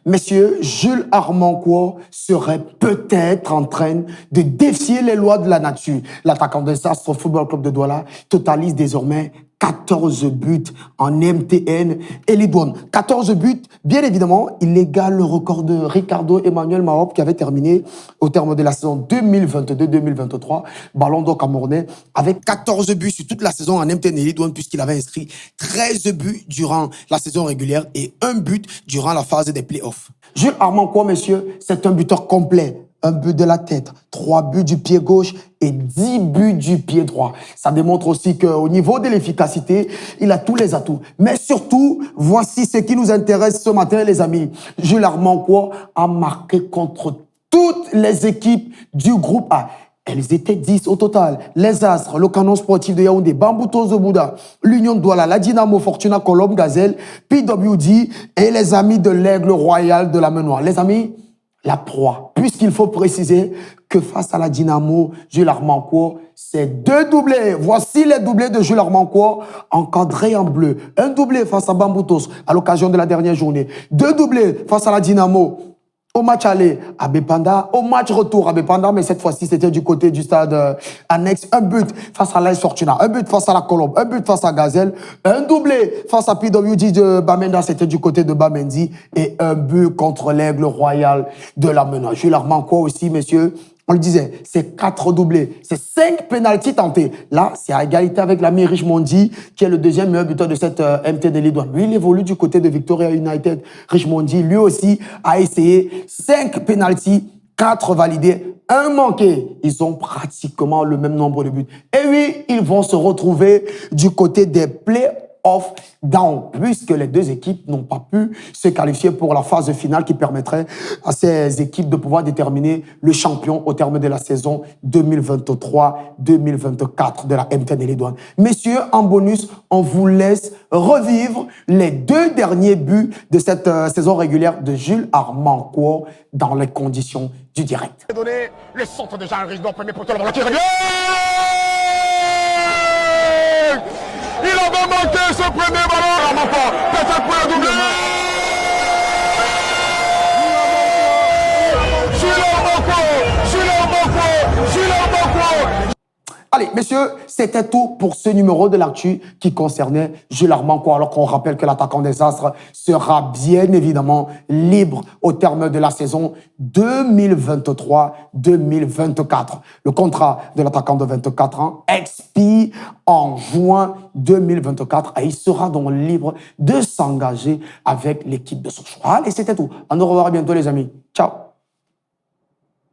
Messieurs, Jules Armancourt serait peut-être en train de défier les lois de la nature. L'attaquant de Castres Football Club de Douala totalise désormais 14 buts en MTN et Lidouane. 14 buts, bien évidemment, il égale le record de Ricardo Emmanuel Mahop qui avait terminé au terme de la saison 2022-2023, Ballon d'Or camerounais, avec 14 buts sur toute la saison en MTN et Lidouane puisqu'il avait inscrit 13 buts durant la saison régulière et 1 but durant la phase des playoffs. Jules Armancourt, messieurs, c'est un buteur complet. Un but de la tête, 3 buts du pied gauche et 10 buts du pied droit. Ça démontre aussi qu'au niveau de l'efficacité, il a tous les atouts. Mais surtout, voici ce qui nous intéresse ce matin, les amis. Jules Armancourt a marqué contre toutes les équipes du groupe A. Elles étaient 10 au total. Les Astres, le Canon Sportif de Yaoundé, Bamboutos de Bouddha, l'Union de Douala, la Dynamo Fortuna Colombe Gazelle, PWD et les amis de l'Aigle Royal de la Menoire. Les amis, la proie, puisqu'il faut préciser que face à la Dynamo, Jules Armancourt, c'est 2 doublés. Voici les doublés de Jules Armancourt, encadrés en bleu. Un doublé face à Bamboutos à l'occasion de la dernière journée. 2 doublés face à la Dynamo au match aller à Bépanda, au match retour à Bépanda, mais cette fois-ci, c'était du côté du stade annexe. Un but face à l'AS Fortuna, un but face à la Colombe, un but face à Gazelle, un doublé face à PWD de Bamenda, c'était du côté de Bamendi, et un but contre l'Aigle Royal de la Menoire. Jules Armancourt aussi, messieurs. On le disait, c'est 4 doublés, c'est 5 pénaltys tentés. Là, c'est à égalité avec l'ami Richmondi, qui est le deuxième meilleur buteur de cette MT de Lidouane. Lui, il évolue du côté de Victoria United. Richmondi, lui aussi, a essayé 5 pénaltys, 4 validés, 1 manqué. Ils ont pratiquement le même nombre de buts. Et oui, ils vont se retrouver du côté des playoffs down, puisque les deux équipes n'ont pas pu se qualifier pour la phase finale qui permettrait à ces équipes de pouvoir déterminer le champion au terme de la saison 2023-2024 de la MTN et Lidouane. Messieurs, en bonus, on vous laisse revivre les 2 derniers buts de cette saison régulière de Jules Armancourt dans les conditions du direct. Donné le centre déjà, un risque premier poteau, le ballon qui revient. Il avait manqué ce premier ballon, Armancourt, peut-être pour le doubler. Jules Armancourt. Allez, messieurs, c'était tout pour ce numéro de l'actu qui concernait Jules Armancourt, alors qu'on rappelle que l'attaquant des Astres sera bien évidemment libre au terme de la saison 2023-2024. Le contrat de l'attaquant de 24 ans expire en juin 2024 et il sera donc libre de s'engager avec l'équipe de son choix. Allez, c'était tout. On nous revoit bientôt, les amis.